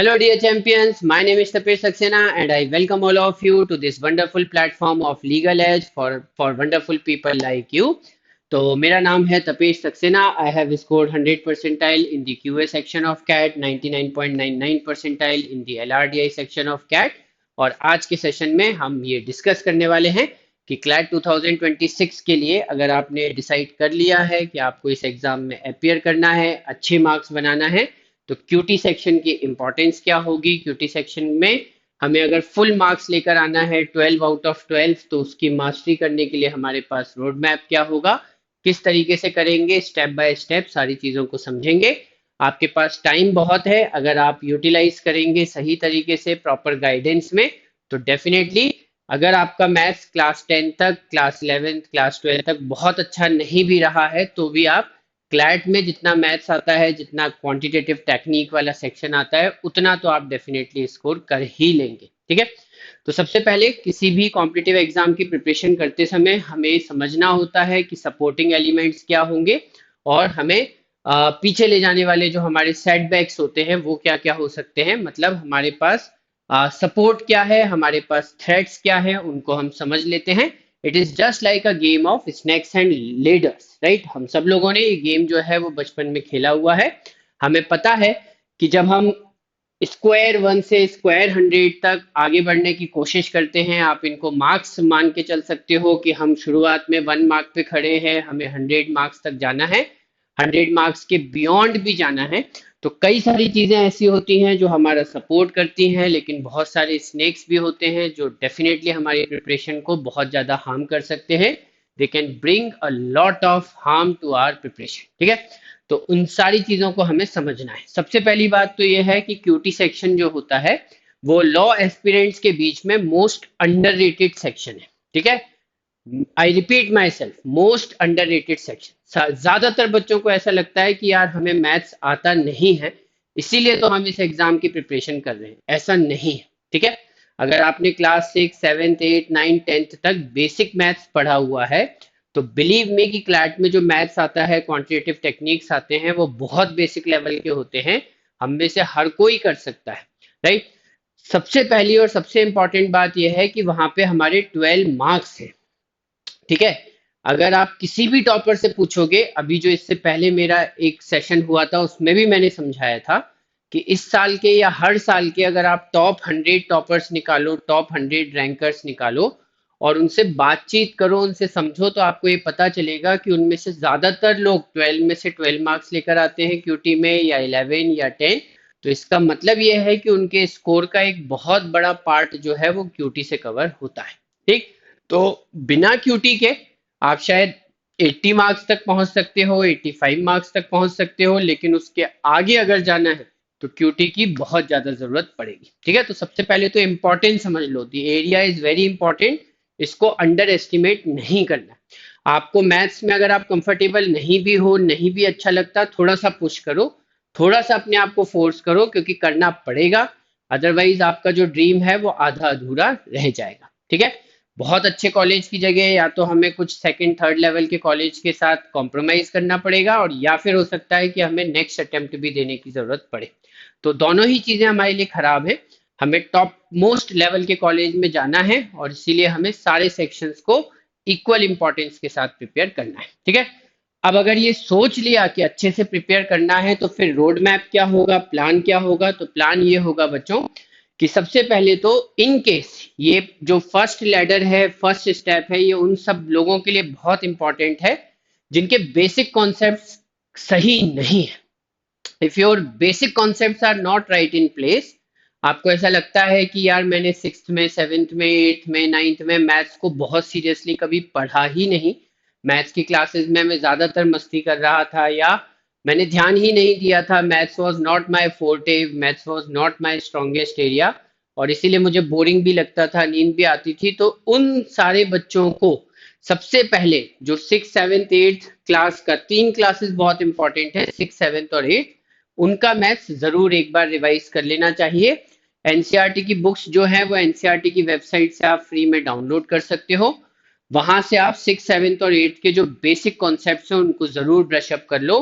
Hello, dear champions. My name is Tapesh Saxena, and I welcome all of you to this wonderful platform of Legal Edge for wonderful people like you. तो मेरा नाम है Tapesh Saxena. I have scored 100 percentile in the QA section of CAT, 99.99 percentile in the LRDI section of CAT. और आज के session में हम ये डिस्कस करने वाले हैं कि क्लैट 2026 के लिए अगर आपने डिसाइड कर लिया है कि आपको इस एग्जाम में अपियर करना है, अच्छे मार्क्स बनाना है, तो क्यूटी सेक्शन की इंपॉर्टेंस क्या होगी। क्यूटी सेक्शन में हमें अगर फुल मार्क्स लेकर आना है 12 आउट ऑफ 12, तो उसकी मास्टरी करने के लिए हमारे पास रोड मैप क्या होगा, किस तरीके से करेंगे, स्टेप बाय स्टेप सारी चीज़ों को समझेंगे। आपके पास टाइम बहुत है, अगर आप यूटिलाइज करेंगे सही तरीके से प्रॉपर गाइडेंस में, तो डेफिनेटली अगर आपका मैथ्स क्लास 10 तक, क्लास 11, क्लास 12 तक बहुत अच्छा नहीं भी रहा है, तो भी आप क्लैट में जितना मैथ्स आता है, जितना क्वांटिटेटिव टेक्निक वाला सेक्शन आता है, उतना तो आप डेफिनेटली स्कोर कर ही लेंगे। ठीक है, तो सबसे पहले किसी भी कॉम्पिटिटिव एग्जाम की प्रिपरेशन करते समय हमें समझना होता है कि सपोर्टिंग एलिमेंट्स क्या होंगे, और हमें पीछे ले जाने वाले जो हमारे सेटबैक्स होते हैं वो क्या क्या हो सकते हैं। मतलब हमारे पास सपोर्ट क्या है, हमारे पास थ्रेट्स क्या है, उनको हम समझ लेते हैं। It is just like a game of snacks and ladders, right. हम सब लोगों ने ये गेम जो है वो बचपन में खेला हुआ है। हमें पता है कि जब हम स्क्वायर 1 से स्क्वायर 100 तक आगे बढ़ने की कोशिश करते हैं, आप इनको मार्क्स मान के चल सकते हो कि हम शुरुआत में 1 मार्क पे खड़े हैं, हमें 100 मार्क्स तक जाना है, 100 मार्क्स के बियॉन्ड भी जाना है। तो कई सारी चीजें ऐसी होती हैं जो हमारा सपोर्ट करती हैं, लेकिन बहुत सारे स्नेक्स भी होते हैं जो डेफिनेटली हमारी प्रिपरेशन को बहुत ज्यादा हार्म कर सकते हैं। They can bring a lot of harm to our preparation. ठीक है, तो उन सारी चीजों को हमें समझना है। सबसे पहली बात तो यह है कि क्यूटी सेक्शन जो होता है वो लॉ एस्पिरेंट्स के बीच में मोस्ट अंडररेटेड सेक्शन है। ठीक है, I repeat my self, most underrated section. ज्यादातर बच्चों को ऐसा लगता है कि यार हमें मैथ्स आता नहीं है, इसीलिए तो हम इस एग्जाम की प्रिपरेशन कर रहे हैं। ऐसा नहीं है। ठीक है, अगर आपने क्लास 6, 7, 8, 9, 10th तक बेसिक मैथ्स पढ़ा हुआ है, तो बिलीव मी कि क्लैट में जो मैथ्स आता है, क्वांटिटेटिव टेक्निक्स आते हैं, वो बहुत बेसिक लेवल के होते हैं। हम में से हर कोई कर सकता है, राइट। सबसे पहली और सबसे इंपॉर्टेंट बात यह है कि वहां पे हमारे 12 मार्क्स है। ठीक है, अगर आप किसी भी टॉपर से पूछोगे, अभी जो इससे पहले मेरा एक सेशन हुआ था उसमें भी मैंने समझाया था कि इस साल के या हर साल के अगर आप टॉप 100 टॉपर्स निकालो, टॉप 100 रैंकर्स निकालो और उनसे बातचीत करो, उनसे समझो, तो आपको ये पता चलेगा कि उनमें से ज्यादातर लोग 12 में से 12 मार्क्स लेकर आते हैं क्यूटी में, या 11 या 10। तो इसका मतलब ये है कि उनके स्कोर का एक बहुत बड़ा पार्ट जो है वो क्यूटी से कवर होता है। ठीक, तो बिना क्यूटी के आप शायद 80 मार्क्स तक पहुंच सकते हो, 85 मार्क्स तक पहुंच सकते हो, लेकिन उसके आगे अगर जाना है तो क्यूटी की बहुत ज्यादा जरूरत पड़ेगी। ठीक है, तो सबसे पहले तो इंपॉर्टेंट समझ लो, the area is very important. इसको अंडर एस्टिमेट नहीं करना। आपको मैथ्स में अगर आप कंफर्टेबल नहीं भी हो, नहीं भी अच्छा लगता, थोड़ा सा पुश करो, थोड़ा सा अपने आप को फोर्स करो, क्योंकि करना पड़ेगा। अदरवाइज आपका जो ड्रीम है वो आधा अधूरा रह जाएगा। ठीक है, बहुत अच्छे कॉलेज की जगह या तो हमें कुछ सेकंड थर्ड लेवल के कॉलेज के साथ कॉम्प्रोमाइज करना पड़ेगा, और या फिर हो सकता है कि हमें नेक्स्ट अटेम्प्ट भी देने की जरूरत पड़े। तो दोनों ही चीजें हमारे लिए खराब है। हमें टॉप मोस्ट लेवल के कॉलेज में जाना है, और इसीलिए हमें सारे सेक्शंस को इक्वल इंपॉर्टेंस के साथ प्रिपेयर करना है। ठीक है, अब अगर ये सोच लिया कि अच्छे से प्रिपेयर करना है, तो फिर रोड मैप क्या होगा, प्लान क्या होगा। तो प्लान ये होगा बच्चों कि सबसे पहले तो इन केस ये जो फर्स्ट लैडर है, फर्स्ट स्टेप है, ये उन सब लोगों के लिए बहुत इंपॉर्टेंट है जिनके बेसिक कॉन्सेप्ट्स सही नहीं है। If your basic concepts are not right in place, आपको ऐसा लगता है कि यार मैंने 6th में 7th में 8th में 9th में मैथ्स को बहुत सीरियसली कभी पढ़ा ही नहीं, मैथ्स की क्लासेस में मैं ज्यादातर मस्ती कर रहा था, या मैंने ध्यान ही नहीं दिया था, maths was not my forte, maths was not my strongest area, और इसीलिए मुझे बोरिंग भी लगता था, नींद भी आती थी। तो उन सारे बच्चों को सबसे पहले जो 6th 7th 8th क्लास का, 3 क्लासेस बहुत इंपॉर्टेंट है, 6th 7th और 8th, उनका मैथ्स जरूर एक बार रिवाइज कर लेना चाहिए। एनसीईआरटी की बुक्स जो है वो एनसीईआरटी की वेबसाइट से आप फ्री में डाउनलोड कर सकते हो। वहां से आप 6th 7th और 8th के जो बेसिक कॉन्सेप्ट्स हैं उनको जरूर ब्रश अप कर लो,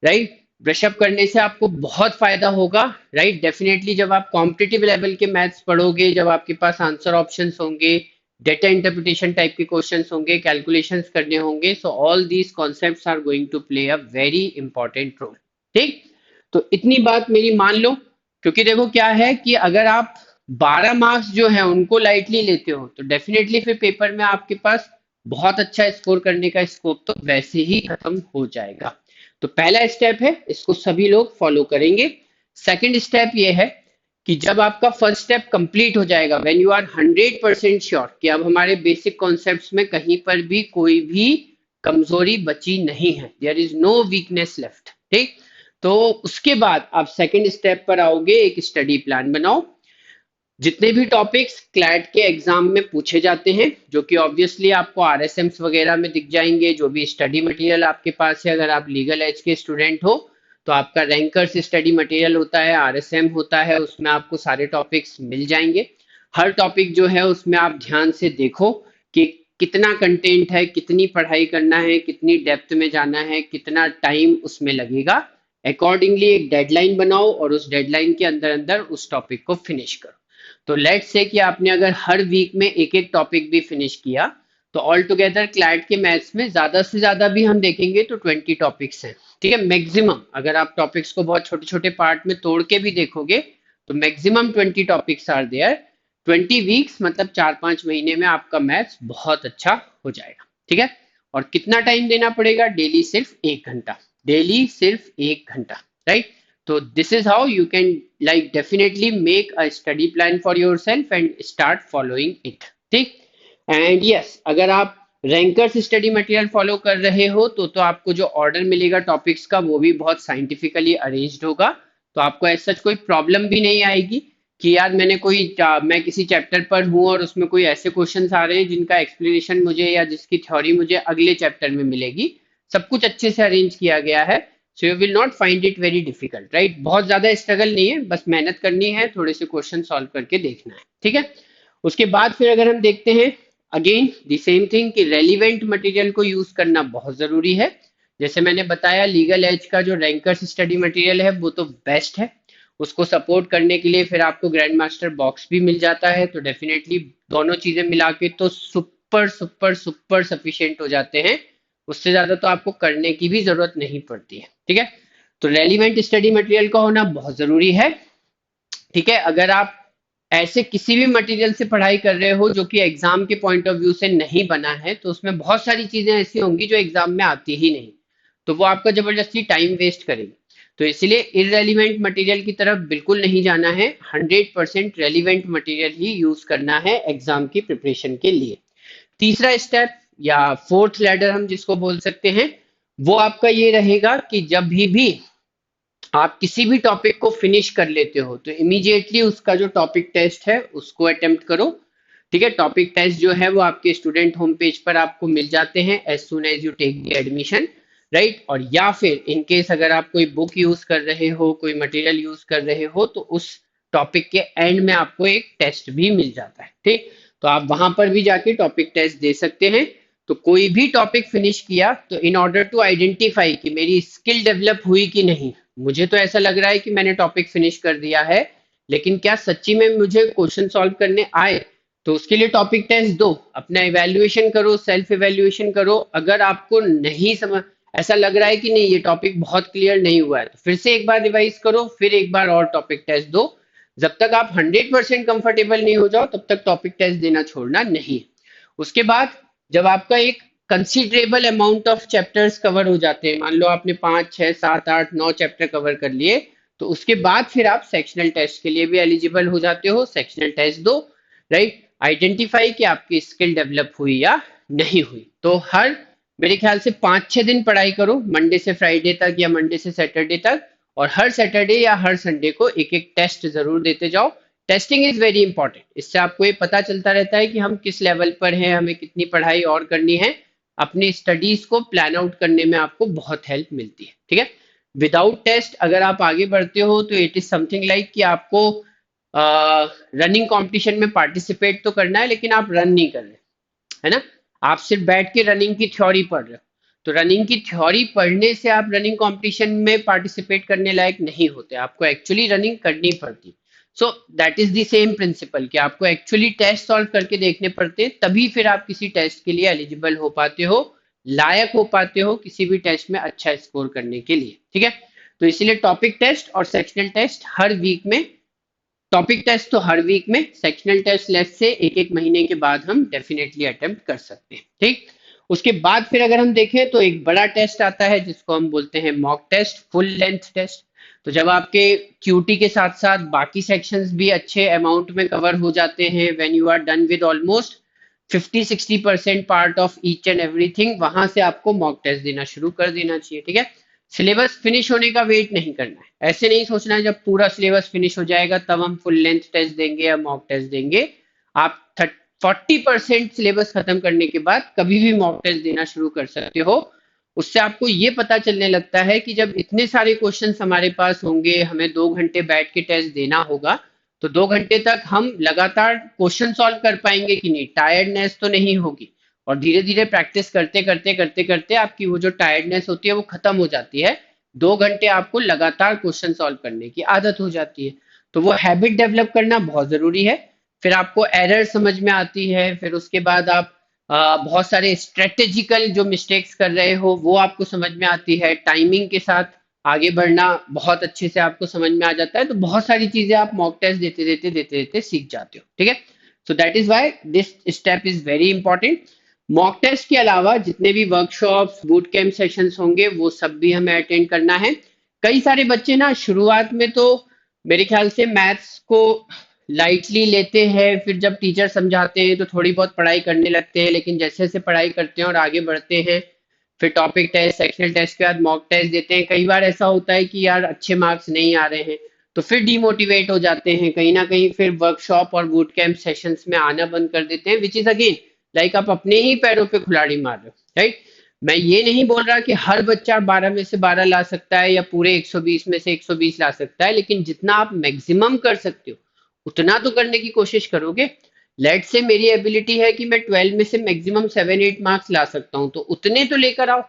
राइट। ब्रशअप करने से आपको बहुत फायदा होगा, राइट। डेफिनेटली जब आप कॉम्पिटिटिव लेवल के मैथ्स पढ़ोगे, जब आपके पास आंसर ऑप्शंस होंगे, डेटा इंटरप्रिटेशन टाइप के क्वेश्चंस होंगे, कैलकुलेशंस करने होंगे, so all these concepts are going to play a very important role. ठीक, तो इतनी बात मेरी मान लो। क्योंकि देखो क्या है कि अगर आप 12 मार्क्स जो है उनको लाइटली लेते हो तो डेफिनेटली फिर पेपर में आपके पास बहुत अच्छा स्कोर करने का स्कोप तो वैसे ही खत्म हो जाएगा। तो पहला स्टेप है, इसको सभी लोग फॉलो करेंगे। सेकंड स्टेप ये है कि जब आपका फर्स्ट स्टेप कंप्लीट हो जाएगा, व्हेन यू आर 100% श्योर कि अब हमारे बेसिक कॉन्सेप्ट्स में कहीं पर भी कोई भी कमजोरी बची नहीं है, there is no weakness left, ठीक, तो उसके बाद आप सेकंड स्टेप पर आओगे, एक स्टडी प्लान बनाओ। जितने भी टॉपिक्स क्लैट के एग्जाम में पूछे जाते हैं, जो कि ऑब्वियसली आपको आरएसएम्स वगैरह में दिख जाएंगे, जो भी स्टडी मटेरियल आपके पास है, अगर आप लीगल एज के स्टूडेंट हो तो आपका रैंकर्स स्टडी मटेरियल होता है, आरएसएम होता है, उसमें आपको सारे टॉपिक्स मिल जाएंगे। हर टॉपिक जो है उसमें आप ध्यान से देखो कि कितना कंटेंट है, कितनी पढ़ाई करना है, कितनी डेप्थ में जाना है, कितना टाइम उसमें लगेगा। अकॉर्डिंगली एक डेडलाइन बनाओ और उस डेडलाइन के अंदर अंदर उस टॉपिक को फिनिश करो। तो लेट्स से कि आपने अगर हर वीक में एक एक टॉपिक भी फिनिश किया, तो ऑल टुगेदर क्लैट के मैथ्स में ज्यादा से ज्यादा भी हम देखेंगे तो 20 टॉपिक्स हैं, ठीक है, मैक्सिमम। अगर आप टॉपिक्स को बहुत छोटे छोटे पार्ट में तोड़ के भी देखोगे तो maximum 20 topics are there. 20 weeks मतलब 4-5 महीने में आपका मैथ्स बहुत अच्छा हो जाएगा, ठीक है। और कितना टाइम देना पड़ेगा? डेली सिर्फ 1 घंटा, डेली सिर्फ 1 घंटा, right. So this is how you can like definitely make a study plan for yourself and start following it, ठीक। एंड यस, अगर आप रैंकर्स स्टडी मटेरियल फॉलो कर रहे हो तो आपको जो ऑर्डर मिलेगा टॉपिक्स का वो भी बहुत साइंटिफिकली अरेंज्ड होगा। तो आपको ऐसा कोई प्रॉब्लम भी नहीं आएगी कि यार मैं किसी चैप्टर पर हूँ और उसमें कोई ऐसे क्वेश्चंस आ रहे हैं जिनका एक्सप्लेनेशन मुझे या जिसकी थ्योरी मुझे अगले चैप्टर में मिलेगी। सब कुछ अच्छे से अरेंज किया गया है, so you will not find it very difficult, right. बहुत ज्यादा स्ट्रगल नहीं है, बस मेहनत करनी है, थोड़े से क्वेश्चन सॉल्व करके देखना है, ठीक है। उसके बाद फिर अगर हम देखते हैं अगेन द सेम थिंग कि रेलिवेंट मटेरियल को यूज करना बहुत जरूरी है। जैसे मैंने बताया, लीगल एज का जो रैंकर्स स्टडी मटेरियल है वो तो बेस्ट है। उसको सपोर्ट करने के लिए फिर आपको ग्रैंड मास्टर बॉक्स भी मिल जाता है, तो डेफिनेटली दोनों चीजें मिला के तो सुपर सुपर सुपर सफिशिएंट हो जाते हैं। उससे ज्यादा तो आपको करने की भी जरूरत नहीं पड़ती है, ठीक है। तो रेलिवेंट स्टडी मटेरियल का होना बहुत जरूरी है, ठीक है। अगर आप ऐसे किसी भी मटेरियल से पढ़ाई कर रहे हो जो कि एग्जाम के पॉइंट ऑफ व्यू से नहीं बना है, तो उसमें बहुत सारी चीजें ऐसी होंगी जो एग्जाम में आती ही नहीं, तो वो आपका जबरदस्ती टाइम वेस्ट करेगी। तो इसलिए इरेलीवेंट मटेरियल की तरफ बिल्कुल नहीं जाना है, 100% रेलिवेंट मटेरियल ही यूज करना है एग्जाम की प्रिपरेशन के लिए। तीसरा स्टेप या फोर्थ लैडर हम जिसको बोल सकते हैं, वो आपका ये रहेगा कि जब भी आप किसी भी टॉपिक को फिनिश कर लेते हो तो इमीडिएटली उसका जो टॉपिक टेस्ट है उसको अटेम्प्ट करो, ठीक है। टॉपिक टेस्ट जो है वो आपके स्टूडेंट होम पेज पर आपको मिल जाते हैं as soon as you take the admission, right. और या फिर इन केस अगर आप कोई बुक यूज कर रहे हो, कोई मटेरियल यूज कर रहे हो, तो उस टॉपिक के एंड में आपको एक टेस्ट भी मिल जाता है, ठीक। तो आप वहां पर भी जाके टॉपिक टेस्ट दे सकते हैं। तो कोई भी टॉपिक फिनिश किया तो इन ऑर्डर टू आइडेंटिफाई कि मेरी स्किल डेवलप हुई कि नहीं, मुझे तो ऐसा लग रहा है कि मैंने टॉपिक फिनिश कर दिया है, लेकिन क्या सच्ची में मुझे क्वेश्चन सॉल्व करने आए, तो उसके लिए टॉपिक टेस्ट दो, अपना इवैल्यूएशन करो, सेल्फ इवैल्यूएशन करो। अगर आपको नहीं समझ, ऐसा लग रहा है कि नहीं ये टॉपिक बहुत क्लियर नहीं हुआ है, तो फिर से एक बार रिवाइज करो, फिर एक बार और टॉपिक टेस्ट दो। जब तक आप 100% कंफर्टेबल नहीं हो जाओ तब तक टॉपिक टेस्ट देना छोड़ना नहीं। उसके बाद जब आपका एक considerable amount of chapters cover हो जाते हैं, मान लो आपने 5, 6, 7, 8, 9 चैप्टर कवर कर लिए, तो उसके बाद फिर आप सेक्शनल टेस्ट के लिए भी एलिजिबल हो जाते हो। सेक्शनल टेस्ट दो, राइट, आइडेंटिफाई कि आपकी स्किल डेवलप हुई या नहीं हुई। तो हर मेरे ख्याल से 5-6 दिन पढ़ाई करो, मंडे से फ्राइडे तक या मंडे से सैटरडे तक, और हर सैटरडे या हर संडे को एक एक टेस्ट जरूर देते जाओ। टेस्टिंग इज वेरी इंपॉर्टेंट, इससे आपको ये पता चलता रहता है कि हम किस लेवल पर हैं, हमें कितनी पढ़ाई और करनी है। अपनी स्टडीज को प्लान आउट करने में आपको बहुत हेल्प मिलती है, ठीक है। विदाउट टेस्ट अगर आप आगे बढ़ते हो तो इट इज समथिंग लाइक कि आपको रनिंग कंपटीशन में पार्टिसिपेट तो करना है लेकिन आप रन नहीं कर रहे, है ना, आप सिर्फ बैठ के रनिंग की थ्योरी पढ़ रहे हो। तो रनिंग की थ्योरी पढ़ने से आप रनिंग कंपटीशन में पार्टिसिपेट करने लायक नहीं होते, आपको एक्चुअली रनिंग करनी पड़ती। So that is the same principle कि आपको एक्चुअली टेस्ट सॉल्व करके देखने पड़ते हैं, तभी फिर आप किसी टेस्ट के लिए एलिजिबल हो पाते हो, लायक हो पाते हो किसी भी टेस्ट में अच्छा स्कोर करने के लिए। ठीक है, तो इसीलिए टॉपिक टेस्ट और सेक्शनल टेस्ट हर वीक में, टॉपिक टेस्ट तो हर वीक में, सेक्शनल टेस्ट लेट से एक एक महीने के बाद हम डेफिनेटली अटेम्प्ट कर सकते हैं। ठीक, उसके बाद फिर अगर हम देखें तो एक बड़ा टेस्ट आता है जिसको हम बोलते हैं mock test, full length test. तो जब आपके क्यूटी के साथ साथ बाकी सेक्शंस भी अच्छे अमाउंट में कवर हो जाते हैं, when you are done with almost 50-60% part of each and everything, वहां से आपको मॉक टेस्ट देना शुरू कर देना चाहिए। ठीक है, सिलेबस फिनिश होने का वेट नहीं करना है, ऐसे नहीं सोचना है जब पूरा सिलेबस फिनिश हो जाएगा तब हम फुल लेंथ टेस्ट देंगे या मॉक टेस्ट देंगे। आप 40% सिलेबस खत्म करने के बाद कभी भी मॉक टेस्ट देना शुरू कर सकते हो। उससे आपको ये पता चलने लगता है कि जब इतने सारे क्वेश्चंस हमारे पास होंगे, हमें 2 घंटे बैठ के टेस्ट देना होगा, तो 2 घंटे तक हम लगातार क्वेश्चन सॉल्व कर पाएंगे कि नहीं, टायर्डनेस तो नहीं होगी। और धीरे धीरे प्रैक्टिस करते करते करते करते आपकी वो जो टायर्डनेस होती है वो खत्म हो जाती है, 2 घंटे आपको लगातार क्वेश्चन सॉल्व करने की आदत हो जाती है। तो वो हैबिट डेवलप करना बहुत जरूरी है। फिर आपको एरर समझ में आती है, फिर उसके बाद आप बहुत सारे स्ट्रेटेजिकल जो मिस्टेक्स कर रहे हो वो आपको समझ में आती है, टाइमिंग के साथ आगे बढ़ना बहुत अच्छे से आपको समझ में आ जाता है। तो बहुत सारी चीजें आप मॉक टेस्ट देते देते देते देते सीख जाते हो। ठीक है, so that is why this step is very important. Mock test के अलावा जितने भी वर्कशॉप्स, बूट कैंप सेशंस होंगे वो सब भी हमें अटेंड करना है। कई सारे बच्चे ना शुरुआत में तो मेरे ख्याल से मैथ्स को लाइटली लेते हैं, फिर जब टीचर समझाते हैं तो थोड़ी बहुत पढ़ाई करने लगते हैं, लेकिन जैसे जैसे पढ़ाई करते हैं और आगे बढ़ते हैं, फिर टॉपिक टेस्ट, सेक्शनल टेस्ट के बाद मॉक टेस्ट देते हैं, कई बार ऐसा होता है कि यार अच्छे मार्क्स नहीं आ रहे हैं, तो फिर डीमोटिवेट हो जाते हैं, कहीं ना कहीं फिर वर्कशॉप और बूट कैंप सेशंस में आना बंद कर देते हैं, विच इज अगेन लाइक आप अपने ही पैरों पे कुल्हाड़ी मार रहे हो। राइट, मैं ये नहीं बोल रहा कि हर बच्चा 12 में से 12 ला सकता है या पूरे 120 में से 120 ला सकता है, लेकिन जितना आप मैक्सिमम कर सकते हो उतना तो करने की कोशिश करोगे। लेट से मेरी एबिलिटी है कि मैं 12 में से मैक्सिमम 7-8 मार्क्स ला सकता हूं, तो उतने तो लेकर आओ।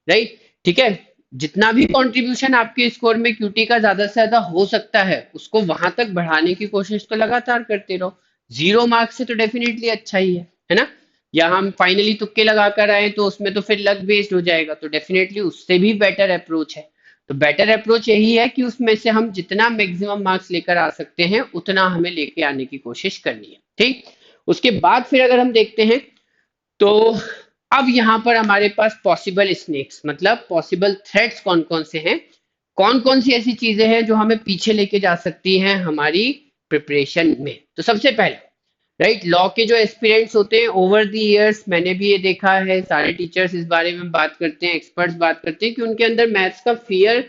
राइट, ठीक है, जितना भी कंट्रीब्यूशन आपके स्कोर में क्यूटी का ज्यादा से ज्यादा हो सकता है उसको वहां तक बढ़ाने की कोशिश तो लगातार करते रहो। 0 मार्क्स से तो डेफिनेटली अच्छा ही है ना। या हम फाइनली तुक्के लगा कर आए तो उसमें तो फिर लक बेस्ड हो जाएगा, तो डेफिनेटली उससे भी बेटर अप्रोच है। तो बेटर अप्रोच यही है कि उसमें से हम जितना मैक्सिमम मार्क्स लेकर आ सकते हैं उतना हमें लेके आने की कोशिश करनी है। ठीक, उसके बाद फिर अगर हम देखते हैं तो अब यहाँ पर हमारे पास पॉसिबल स्नेक्स मतलब पॉसिबल थ्रेट्स कौन कौन से हैं, कौन कौन सी ऐसी चीजें हैं जो हमें पीछे लेके जा सकती हैं हमारी प्रिपरेशन में। तो सबसे पहले राइट, लॉ के जो एस्पिरेंट्स होते हैं ओवर द इयर्स, मैंने भी ये देखा है, सारे टीचर्स इस बारे में बात करते हैं, एक्सपर्ट्स बात करते हैं कि उनके अंदर मैथ्स का फियर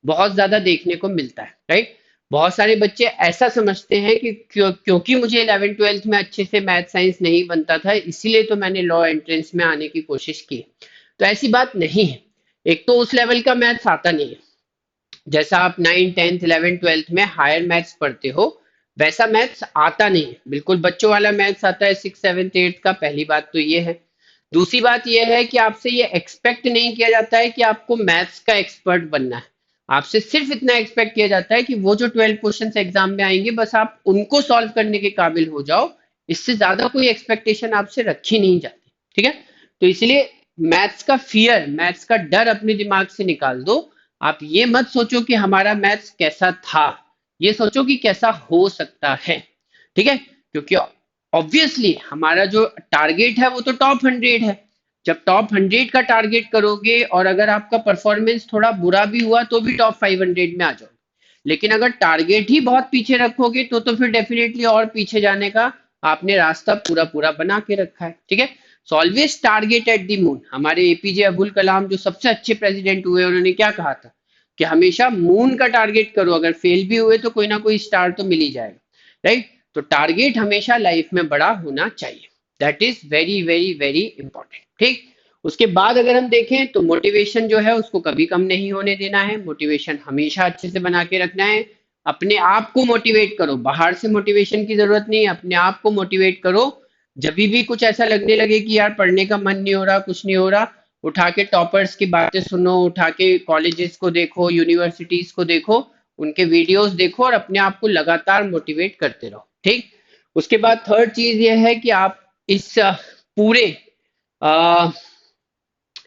बहुत ज्यादा देखने को मिलता है। राइट, बहुत सारे बच्चे ऐसा समझते हैं कि क्योंकि मुझे 11th-12th में अच्छे से मैथ साइंस नहीं बनता था इसीलिए तो मैंने लॉ एंट्रेंस में आने की कोशिश की। तो ऐसी बात नहीं है। एक तो उस लेवल का मैथ्स आता नहीं है, जैसा आप 9th 10th 11th 12th में हायर मैथ्स पढ़ते हो वैसा मैथ्स आता नहीं है, बिल्कुल बच्चों वाला मैथ्स आता है 6th 7th 8th का। पहली बात तो ये है। दूसरी बात यह है कि आपसे ये एक्सपेक्ट नहीं किया जाता है कि आपको मैथ्स का एक्सपर्ट बनना है, आपसे सिर्फ इतना एक्सपेक्ट किया जाता है कि वो जो 12 क्वेश्चन एग्जाम में आएंगे बस आप उनको सॉल्व करने के काबिल हो जाओ, इससे ज्यादा कोई एक्सपेक्टेशन आपसे रखी नहीं जाती। ठीक है, तो इसलिए मैथ्स का फियर, मैथ्स का डर अपने दिमाग से निकाल दो। आप ये मत सोचो कि हमारा मैथ्स कैसा था, ये सोचो कि कैसा हो सकता है। ठीक है, क्योंकि ऑब्वियसली हमारा जो टारगेट है वो तो टॉप 100 है। जब टॉप 100 का टारगेट करोगे और अगर आपका परफॉर्मेंस थोड़ा बुरा भी हुआ तो भी टॉप 500 में आ जाओगे, लेकिन अगर टारगेट ही बहुत पीछे रखोगे तो फिर डेफिनेटली और पीछे जाने का आपने रास्ता पूरा पूरा बना के रखा है। ठीक है, so always target at the moon. हमारे एपीजे अब्दुल कलाम जो सबसे अच्छे प्रेसिडेंट हुए उन्होंने क्या कहा था कि हमेशा मून का टारगेट करो, अगर फेल भी हुए तो कोई ना कोई स्टार तो मिल ही जाएगा। राइट, तो टारगेट हमेशा लाइफ में बड़ा होना चाहिए, that is very very very important. ठीक, उसके बाद अगर हम देखें तो मोटिवेशन जो है उसको कभी कम नहीं होने देना है, मोटिवेशन हमेशा अच्छे से बना के रखना है। अपने आप को मोटिवेट करो, बाहर से मोटिवेशन की जरूरत नहीं है, अपने आप को मोटिवेट करो। जब भी कुछ ऐसा लगने लगे कि यार पढ़ने का मन नहीं हो रहा, कुछ नहीं हो रहा, उठा के टॉपर्स की बातें सुनो, उठा के कॉलेजेस को देखो, यूनिवर्सिटीज को देखो, उनके वीडियोस देखो और अपने आप को लगातार मोटिवेट करते रहो। ठीक। उसके बाद थर्ड चीज ये है कि आप इस पूरे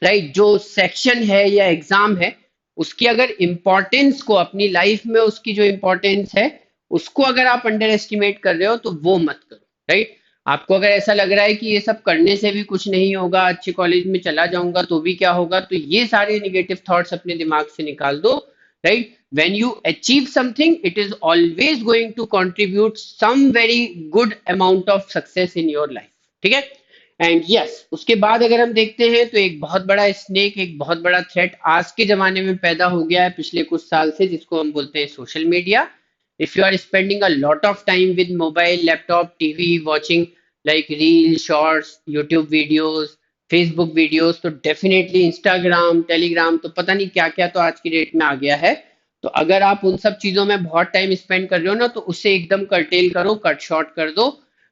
राइट जो सेक्शन है या एग्जाम है, उसकी अगर इम्पोर्टेंस को अपनी लाइफ में, उसकी जो इम्पोर्टेंस है उसको अगर आप अंडर एस्टिमेट कर रहे हो तो वो मत करो। राइट। आपको अगर ऐसा लग रहा है कि ये सब करने से भी कुछ नहीं होगा, अच्छे कॉलेज में चला जाऊंगा तो भी क्या होगा, तो ये सारे निगेटिव थॉट्स अपने दिमाग से निकाल दो। Right. When you achieve something it is always going to contribute some very good amount of success in your life. ठीक है। एंड यस, उसके बाद अगर हम देखते हैं तो एक बहुत बड़ा स्नेक, एक बहुत बड़ा थ्रेट आज के जमाने में पैदा हो गया है पिछले कुछ साल से, जिसको हम बोलते हैं social media. If you are spending a lot of time with mobile, laptop, TV, watching like reel, shorts, YouTube videos, Facebook videos, तो डेफिनेटली इंस्टाग्राम, टेलीग्राम, तो पता नहीं क्या क्या तो आज की डेट में आ गया है। तो अगर आप उन सब चीजों में बहुत टाइम स्पेंड कर रहे हो ना, तो उसे एकदम कर्टेल करो, कट शॉर्ट कर दो।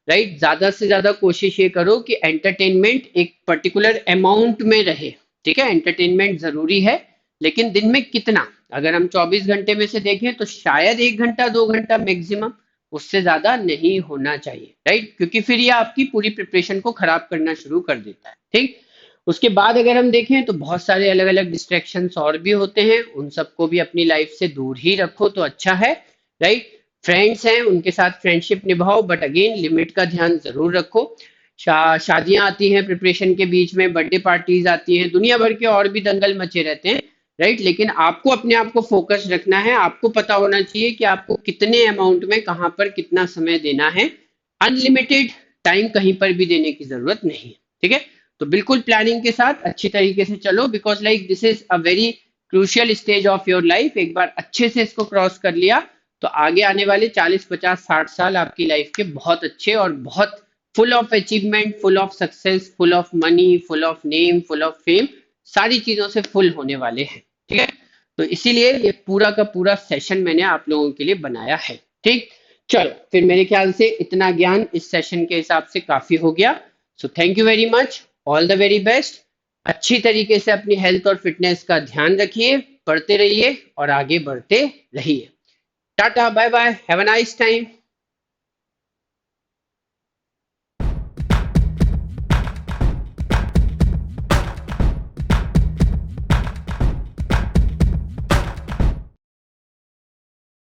राइट। ज्यादा से ज्यादा कोशिश ये करो कि एंटरटेनमेंट एक पर्टिकुलर अमाउंट में रहे। ठीक है। एंटरटेनमेंट जरूरी है, लेकिन दिन में कितना, अगर हम 24 घंटे में से देखें तो शायद 1 घंटा 2 घंटा मैक्सिमम, उससे ज्यादा नहीं होना चाहिए। राइट। क्योंकि फिर ये आपकी पूरी प्रिपरेशन को खराब करना शुरू कर देता है। ठीक। उसके बाद अगर हम देखें तो बहुत सारे अलग अलग डिस्ट्रैक्शंस और भी होते हैं, उन सबको भी अपनी लाइफ से दूर ही रखो तो अच्छा है। राइट। फ्रेंड्स हैं उनके साथ फ्रेंडशिप निभाओ, बट अगेन लिमिट का ध्यान जरूर रखो। शादियां आती हैं प्रिपरेशन के बीच में, बर्थडे पार्टीज आती हैं, दुनिया भर के और भी दंगल मचे रहते हैं। राइट। लेकिन आपको अपने आप को फोकस रखना है, आपको पता होना चाहिए कि आपको कितने अमाउंट में कहाँ पर कितना समय देना है। अनलिमिटेड टाइम कहीं पर भी देने की जरूरत नहीं है। ठीक है। तो बिल्कुल प्लानिंग के साथ अच्छी तरीके से चलो, because like this is a very crucial stage of your life. एक बार अच्छे से इसको क्रॉस कर लिया तो आगे आने वाले 40 50 60 साल आपकी लाइफ के बहुत अच्छे और बहुत full of achievement, full of success, full of money, full of name, full of fame, सारी चीजों से फुल होने वाले हैं। ठीक है। तो इसीलिए ये पूरा का पूरा सेशन मैंने आप लोगों के लिए बनाया है। ठीक। चलो फिर मेरे ख्याल से इतना ज्ञान इस सेशन के हिसाब से काफी हो गया। So thank you very much, all the very best. अच्छी तरीके से अपनी हेल्थ और फिटनेस का ध्यान रखिए, पढ़ते रहिए और आगे बढ़ते रहिए। Tata, bye bye. Have a nice time.